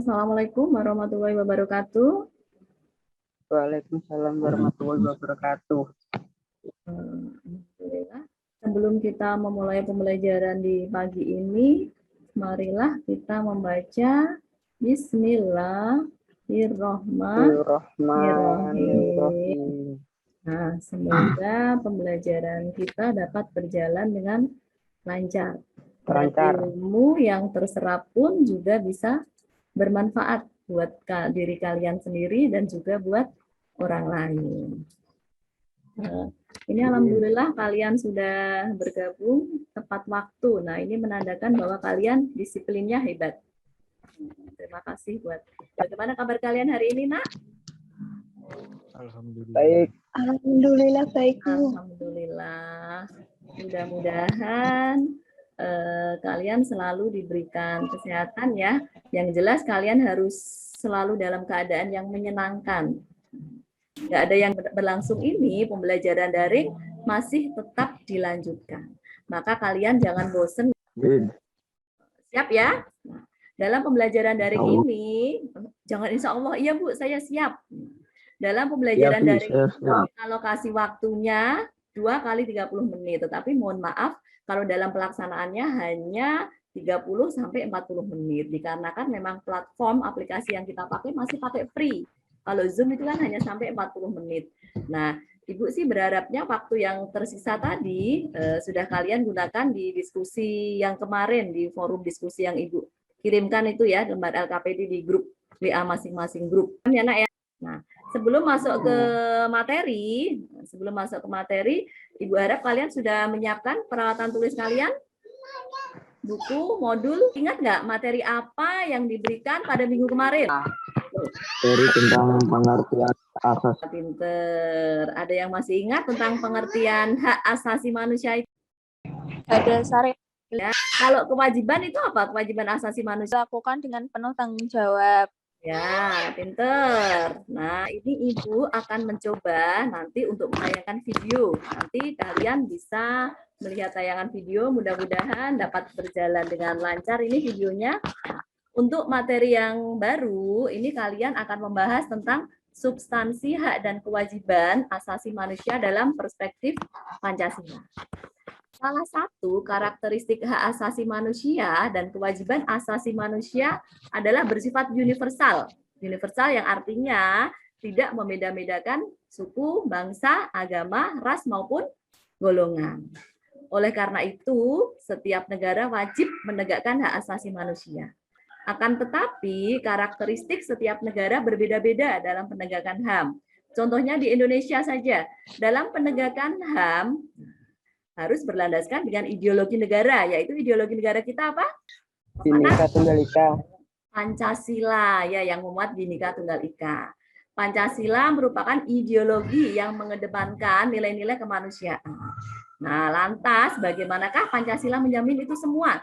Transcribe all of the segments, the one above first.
Assalamualaikum warahmatullahi wabarakatuh. Waalaikumsalam warahmatullahi wabarakatuh. Alhamdulillah. Sebelum kita memulai pembelajaran di pagi ini, marilah kita membaca Bismillahirrahmanirrahim. Nah, semoga pembelajaran kita dapat berjalan dengan lancar. Ilmu yang terserap pun juga bisa bermanfaat buat diri kalian sendiri dan juga buat orang lain. Ini alhamdulillah kalian sudah bergabung tepat waktu. Nah, ini menandakan bahwa kalian disiplinnya hebat. Terima kasih buat. Bagaimana kabar kalian hari ini, Nak? Alhamdulillah. Baik. Alhamdulillah baik. Alhamdulillah. Mudah-mudahan kalian selalu diberikan kesehatan ya. Yang jelas kalian harus selalu dalam keadaan yang menyenangkan. Nggak ada yang berlangsung ini, pembelajaran daring masih tetap dilanjutkan. Maka kalian jangan bosen. Siap ya? Nah, dalam pembelajaran daring ini, jangan insya Allah, iya Bu, saya siap. Dalam pembelajaran daring alokasi waktunya 2 kali 30 menit. Tetapi mohon maaf, kalau dalam pelaksanaannya hanya 30 sampai 40 menit. Dikarenakan memang platform aplikasi yang kita pakai masih pakai free. Kalau Zoom itu kan hanya sampai 40 menit. Nah, Ibu sih berharapnya waktu yang tersisa tadi sudah kalian gunakan di diskusi yang kemarin, di forum diskusi yang Ibu kirimkan itu ya, lembar LKPD di grup WA masing-masing grup. Ya, Nak ya? Nah, sebelum masuk ke materi, Ibu harap kalian sudah menyiapkan peralatan tulis kalian? Buku, modul, ingat nggak materi apa yang diberikan pada minggu kemarin? Dari tentang pengertian asas. Pinter. Ada yang masih ingat tentang pengertian hak asasi manusia itu? Ada Sari. Ya. Kalau kewajiban itu apa? Kewajiban asasi manusia Lakukan dengan penuh tanggung jawab. Ya, pinter. Nah, ini Ibu akan mencoba nanti untuk menayangkan video. Nanti kalian bisa melihat tayangan video, mudah-mudahan dapat berjalan dengan lancar ini videonya. Untuk materi yang baru, ini kalian akan membahas tentang substansi hak dan kewajiban asasi manusia dalam perspektif Pancasila. Salah satu karakteristik hak asasi manusia dan kewajiban asasi manusia adalah bersifat universal. Universal yang artinya tidak membeda-bedakan suku, bangsa, agama, ras maupun golongan. Oleh karena itu, setiap negara wajib menegakkan hak asasi manusia. Akan tetapi, karakteristik setiap negara berbeda-beda dalam penegakan HAM. Contohnya di Indonesia saja, dalam penegakan HAM, harus berlandaskan dengan ideologi negara, yaitu ideologi negara kita apa? Bhinneka Tunggal Ika. Pancasila, ya, yang memuat Bhinneka Tunggal Ika. Pancasila merupakan ideologi yang mengedepankan nilai-nilai kemanusiaan. Nah, lantas bagaimanakah Pancasila menjamin itu semua?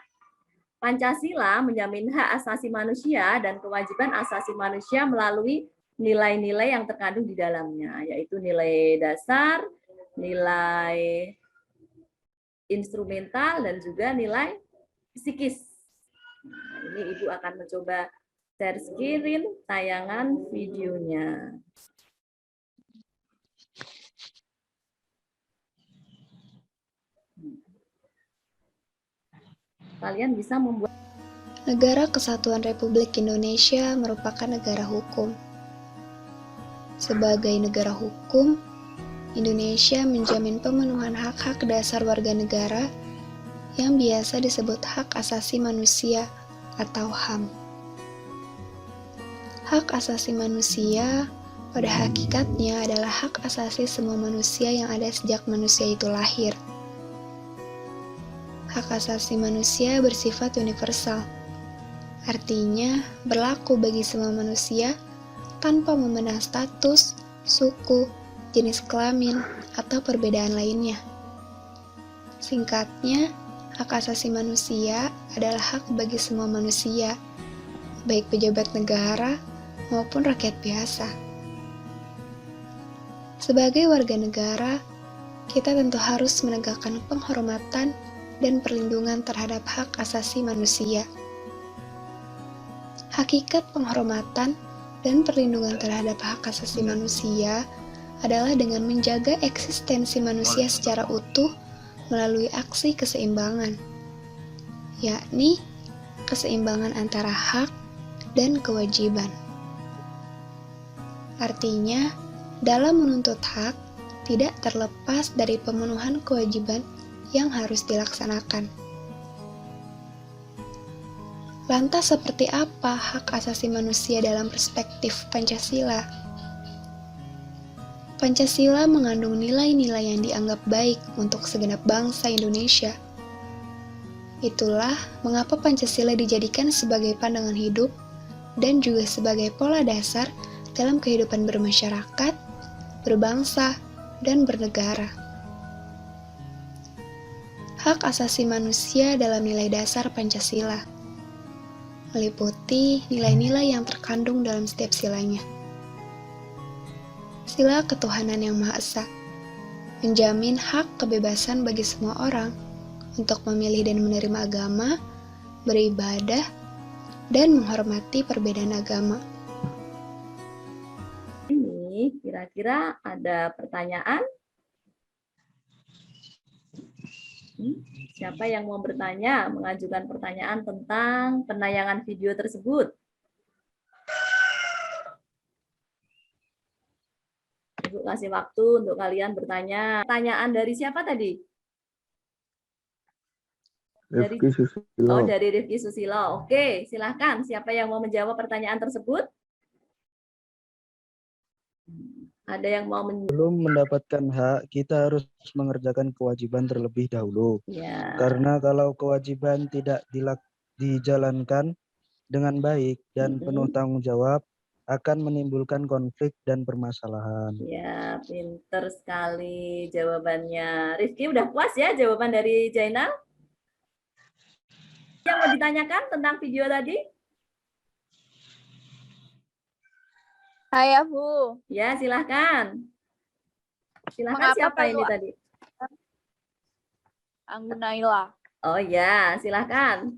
Pancasila menjamin hak asasi manusia dan kewajiban asasi manusia melalui nilai-nilai yang terkandung di dalamnya, yaitu nilai dasar, nilai instrumental, dan juga nilai psikis. Nah, ini Ibu akan mencoba share screen tayangan videonya. Kalian bisa membuat. Negara Kesatuan Republik Indonesia merupakan negara hukum. Sebagai negara hukum, Indonesia menjamin pemenuhan hak-hak dasar warga negara yang biasa disebut hak asasi manusia atau HAM. Hak asasi manusia pada hakikatnya adalah hak asasi semua manusia yang ada sejak manusia itu lahir. Hak asasi manusia bersifat universal, artinya berlaku bagi semua manusia tanpa memandang status, suku, jenis kelamin, atau perbedaan lainnya. Singkatnya, hak asasi manusia adalah hak bagi semua manusia, baik pejabat negara maupun rakyat biasa. Sebagai warga negara, kita tentu harus menegakkan penghormatan dan perlindungan terhadap hak asasi manusia. Hakikat penghormatan dan perlindungan terhadap hak asasi manusia adalah dengan menjaga eksistensi manusia secara utuh melalui aksi keseimbangan, yakni keseimbangan antara hak dan kewajiban. Artinya, dalam menuntut hak, tidak terlepas dari pemenuhan kewajiban yang harus dilaksanakan. Lantas seperti apa hak asasi manusia dalam perspektif Pancasila? Pancasila mengandung nilai-nilai yang dianggap baik untuk segenap bangsa Indonesia. Itulah mengapa Pancasila dijadikan sebagai pandangan hidup dan juga sebagai pola dasar dalam kehidupan bermasyarakat, berbangsa, dan bernegara. Hak asasi manusia dalam nilai dasar Pancasila meliputi nilai-nilai yang terkandung dalam setiap silanya. Sila ketuhanan yang Maha Esa menjamin hak kebebasan bagi semua orang untuk memilih dan menerima agama, beribadah, dan menghormati perbedaan agama. Ini kira-kira ada pertanyaan? Siapa yang mau bertanya, mengajukan pertanyaan tentang penayangan video tersebut? Ibu kasih waktu untuk kalian bertanya. Pertanyaan dari siapa tadi? Rifki Susilo. Oh, dari Rifki Susilo. Oke, silahkan. Siapa yang mau menjawab pertanyaan tersebut? Ada yang mau Belum mendapatkan hak, kita harus mengerjakan kewajiban terlebih dahulu. Ya. Karena kalau kewajiban tidak dijalankan dengan baik dan penuh tanggung jawab, akan menimbulkan konflik dan permasalahan. Ya, pinter sekali jawabannya. Rifki, udah puas ya jawaban dari Jainal? Yang mau ditanyakan tentang video tadi? Hai, Bu. Ya, silahkan. Silahkan. Mengapa Siapa perlu ini tadi? Anggunaila. Oh ya, silahkan.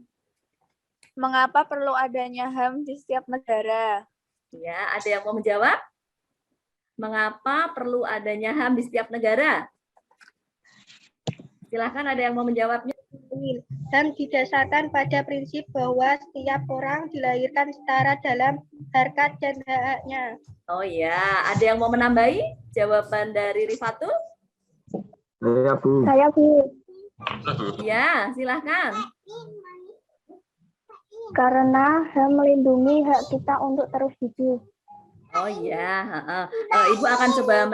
Mengapa perlu adanya HAM di setiap negara? Ya, ada yang mau menjawab? Mengapa perlu adanya HAM di setiap negara? Silahkan, ada yang mau menjawabnya? HAM didasarkan pada prinsip bahwa setiap orang dilahirkan setara dalam harkat dan hak-haknya. Oh ya, ada yang mau menambahi jawaban dari Rifatul? Saya Bu. Saya Bu. Ya, silahkan. Karena HAM melindungi hak kita untuk terus hidup. Oh iya, Ibu akan coba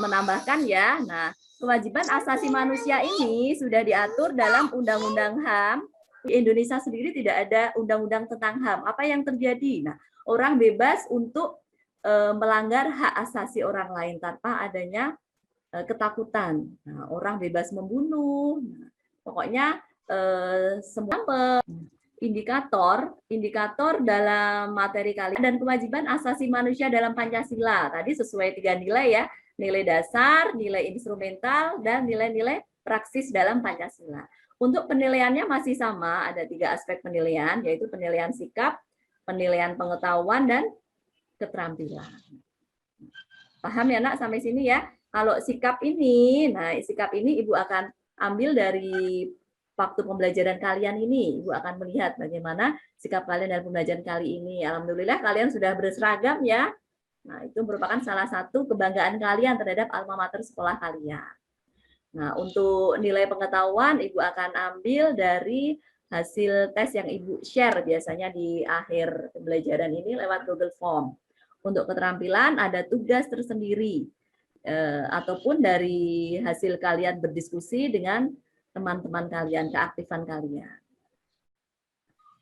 menambahkan ya. Nah, kewajiban asasi manusia ini sudah diatur dalam Undang-Undang HAM. Di Indonesia sendiri tidak ada undang-undang tentang HAM. Apa yang terjadi? Nah, orang bebas untuk melanggar hak asasi orang lain tanpa adanya ketakutan. Nah, orang bebas membunuh. Nah, pokoknya semua indikator dalam materi kalian dan kewajiban asasi manusia dalam Pancasila. Tadi sesuai 3 nilai ya, nilai dasar, nilai instrumental, dan nilai-nilai praksis dalam Pancasila. Untuk penilaiannya masih sama, ada 3 aspek penilaian, yaitu penilaian sikap, penilaian pengetahuan, dan keterampilan. Paham ya nak sampai sini ya? Kalau sikap ini, nah sikap ini Ibu akan ambil dari waktu pembelajaran kalian ini. Ibu akan melihat bagaimana sikap kalian dalam pembelajaran kali ini. Alhamdulillah kalian sudah berseragam ya. Nah, itu merupakan salah satu kebanggaan kalian terhadap alma mater sekolah kalian. Nah, untuk nilai pengetahuan Ibu akan ambil dari hasil tes yang Ibu share biasanya di akhir pembelajaran ini lewat Google Form. Untuk keterampilan ada tugas tersendiri ataupun dari hasil kalian berdiskusi dengan teman-teman kalian, keaktifan kalian.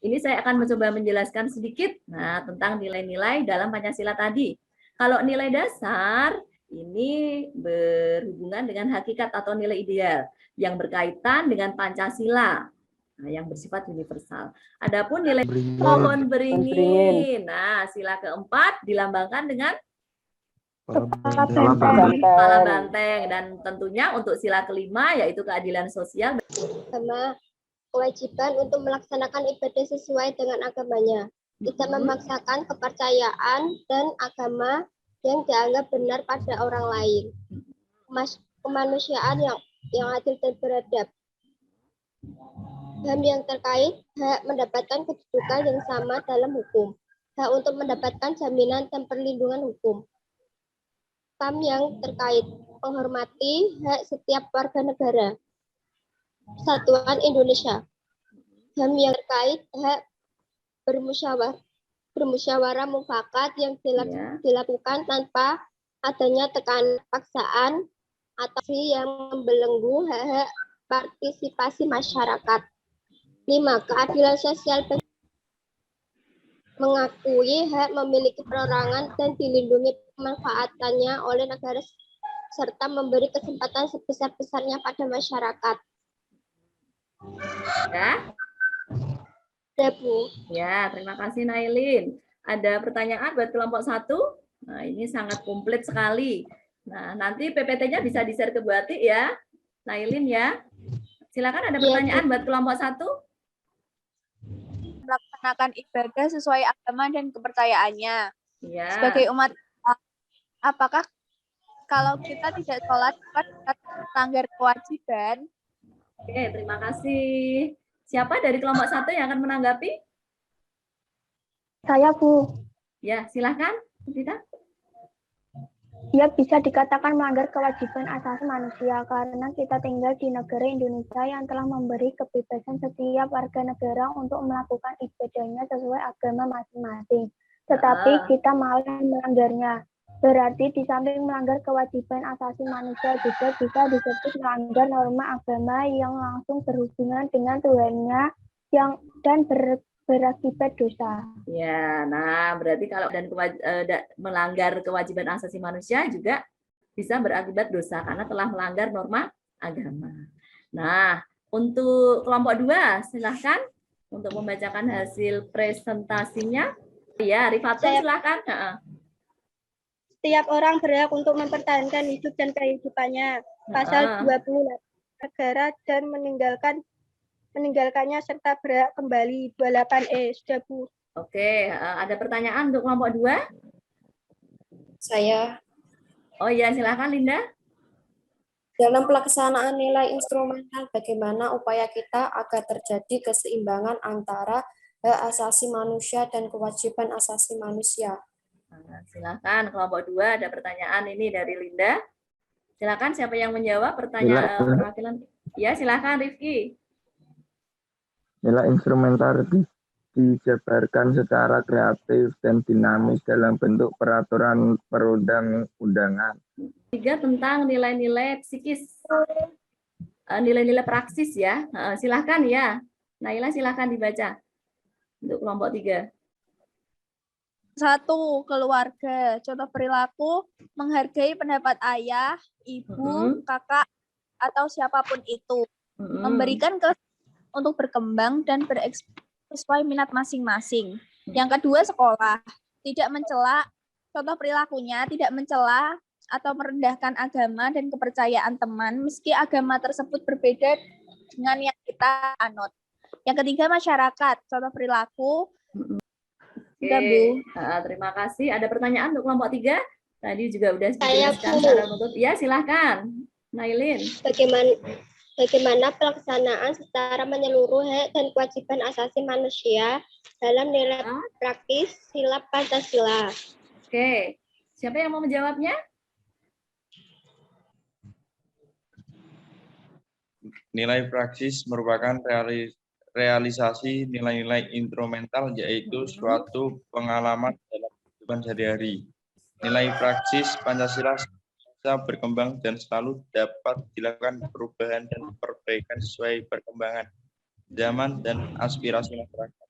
Ini saya akan mencoba menjelaskan sedikit tentang nilai-nilai dalam Pancasila tadi. Kalau nilai dasar ini berhubungan dengan hakikat atau nilai ideal yang berkaitan dengan Pancasila, yang bersifat universal. Adapun nilai pohon beringin, sila keempat dilambangkan dengan kepala banteng, dan tentunya untuk sila kelima yaitu keadilan sosial Sama kewajiban untuk melaksanakan ibadah sesuai dengan agamanya. tidak memaksakan kepercayaan dan agama yang dianggap benar pada orang lain. Kemanusiaan yang adil dan beradab. HAM yang terkait hak mendapatkan kedudukan yang sama dalam hukum. Hak untuk mendapatkan jaminan dan perlindungan hukum. HAM yang terkait menghormati hak setiap warga negara. Persatuan Indonesia. HAM yang terkait hak bermusyawarah mufakat yang dilakukan tanpa adanya tekanan paksaan atau yang membelenggu hak partisipasi masyarakat. 5. Keadilan sosial mengakui hak memiliki perorangan dan dilindungi pemanfaatannya oleh negara serta memberi kesempatan sebesar-besarnya pada masyarakat. Ya. Ya, Bu. Ya, terima kasih Nailin. Ada pertanyaan buat kelompok 1? Nah, ini sangat komplit sekali. Nah, nanti PPT-nya bisa di-share ke Bu Ati ya. Nailin ya. Silakan ada pertanyaan buat kelompok 1? Melaksanakan ibadah sesuai agama dan kepercayaannya. Ya. Sebagai umat, apakah kalau kita tidak sholat, kita melanggar kewajiban? Oke, terima kasih. Siapa dari kelompok 1 yang akan menanggapi? Saya, Bu. Ya, silakan. Kita. Dia bisa dikatakan melanggar kewajiban asasi manusia karena kita tinggal di negara Indonesia yang telah memberi kebebasan setiap warga negara untuk melakukan ibadahnya sesuai agama masing-masing. Tetapi kita malah melanggarnya. Berarti di samping melanggar kewajiban asasi manusia juga bisa disebut melanggar norma agama yang langsung berhubungan dengan Tuhannya dan berakibat dosa. Ya, nah berarti kalau melanggar kewajiban asasi manusia juga bisa berakibat dosa karena telah melanggar norma agama. Nah, untuk kelompok 2 silahkan untuk membacakan hasil presentasinya. Ya, Rifatul silahkan. Setiap orang berhak untuk mempertahankan hidup dan kehidupannya. Pasal 28 negara dan meninggalkannya serta berhak kembali. 28E. Sudah, Bu. Oke, ada pertanyaan untuk kelompok 2? Saya. Oh iya, silakan Linda. Dalam pelaksanaan nilai instrumental, bagaimana upaya kita agar terjadi keseimbangan antara hak asasi manusia dan kewajiban asasi manusia? Silakan kelompok 2 ada pertanyaan ini dari Linda. Silakan siapa yang menjawab pertanyaan perwakilan? Ya, silakan Rifki. Nilai instrumental dijabarkan secara kreatif dan dinamis dalam bentuk peraturan perundang-undangan. 3 tentang nilai-nilai psikis, nilai-nilai praksis ya. Silakan ya. Naila silakan dibaca untuk kelompok 3. 1. Keluarga. Contoh perilaku, menghargai pendapat ayah, ibu, kakak, atau siapapun itu. Memberikan untuk berkembang dan berekspresi sesuai minat masing-masing. Yang kedua, sekolah. Tidak mencela, contoh perilakunya, tidak mencela atau merendahkan agama dan kepercayaan teman, meski agama tersebut berbeda dengan yang kita anut. Yang ketiga, masyarakat. Contoh perilaku, Oke, terima kasih. Ada pertanyaan untuk kelompok 3? Tadi juga udah dijelaskan secara menutup. Ya, silahkan. Nailin. Bagaimana pelaksanaan secara menyeluruh hak dan kewajiban asasi manusia dalam nilai praktis sila Pancasila? Oke, siapa yang mau menjawabnya? Nilai praksis merupakan realisasi nilai-nilai instrumental, yaitu suatu pengalaman dalam kehidupan sehari-hari. Nilai praksis Pancasila bisa berkembang dan selalu dapat dilakukan perubahan dan perbaikan sesuai perkembangan zaman dan aspirasi masyarakat.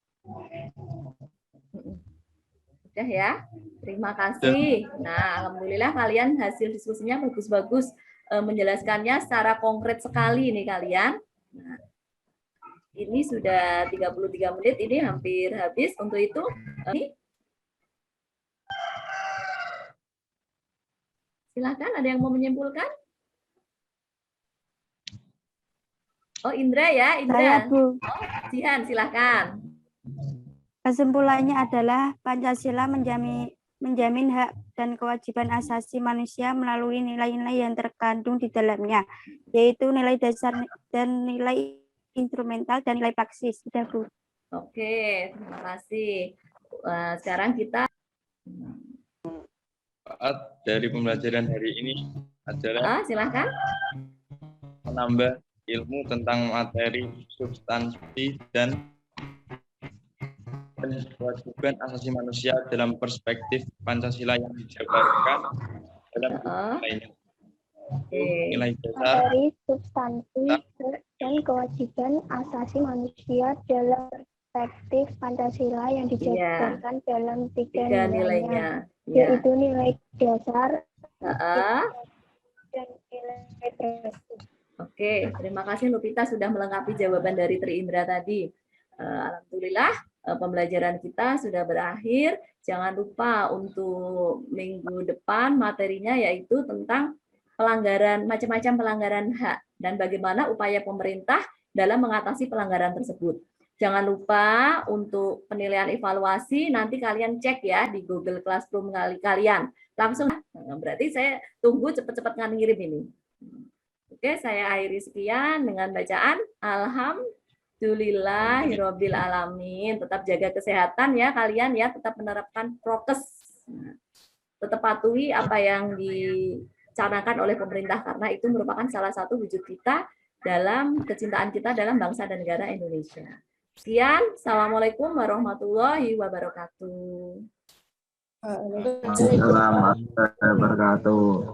Sudah ya, terima kasih. Nah, alhamdulillah kalian hasil diskusinya bagus-bagus, menjelaskannya secara konkret sekali nih kalian. Nah, ini sudah 33 menit, ini hampir habis. Untuk itu, silakan ada yang mau menyimpulkan? Oh, Indra ya, Indra. Saya, Bu. Oh, Jihan, silakan. Kesimpulannya adalah Pancasila menjamin hak dan kewajiban asasi manusia melalui nilai-nilai yang terkandung di dalamnya, yaitu nilai dasar dan nilai instrumental dan nilai praksis. Sudah, Bu. Oke, terima kasih. Sekarang kita dari pembelajaran hari ini adalah silakan menambah ilmu tentang materi, substansi, dan kewajiban asasi manusia dalam perspektif Pancasila yang dijabarkan dalam nilainya. Nilai dasar, materi, substansi, dan kewajiban asasi manusia dalam perspektif Pancasila yang dijabarkan dalam tiga nilainya, yaitu nilai dasar dan nilai praktis. Oke, terima kasih Lupita sudah melengkapi jawaban dari Tri Indra tadi. Alhamdulillah pembelajaran kita sudah berakhir. Jangan lupa untuk minggu depan materinya yaitu tentang pelanggaran, macam-macam pelanggaran hak dan bagaimana upaya pemerintah dalam mengatasi pelanggaran tersebut. Jangan lupa untuk penilaian evaluasi nanti kalian cek ya di Google Classroom kalian. Langsung, berarti saya tunggu cepat-cepat ngirim ini. Oke, saya akhiri sekian dengan bacaan Alhamdulillahirabbil alamin. Tetap jaga kesehatan ya kalian ya, tetap menerapkan prokes. Tetap patuhi apa yang dicanangkan oleh pemerintah karena itu merupakan salah satu wujud kita dalam kecintaan kita dalam bangsa dan negara Indonesia. Sekian, assalamualaikum warahmatullahi wabarakatuh. Assalamualaikum warahmatullahi wabarakatuh.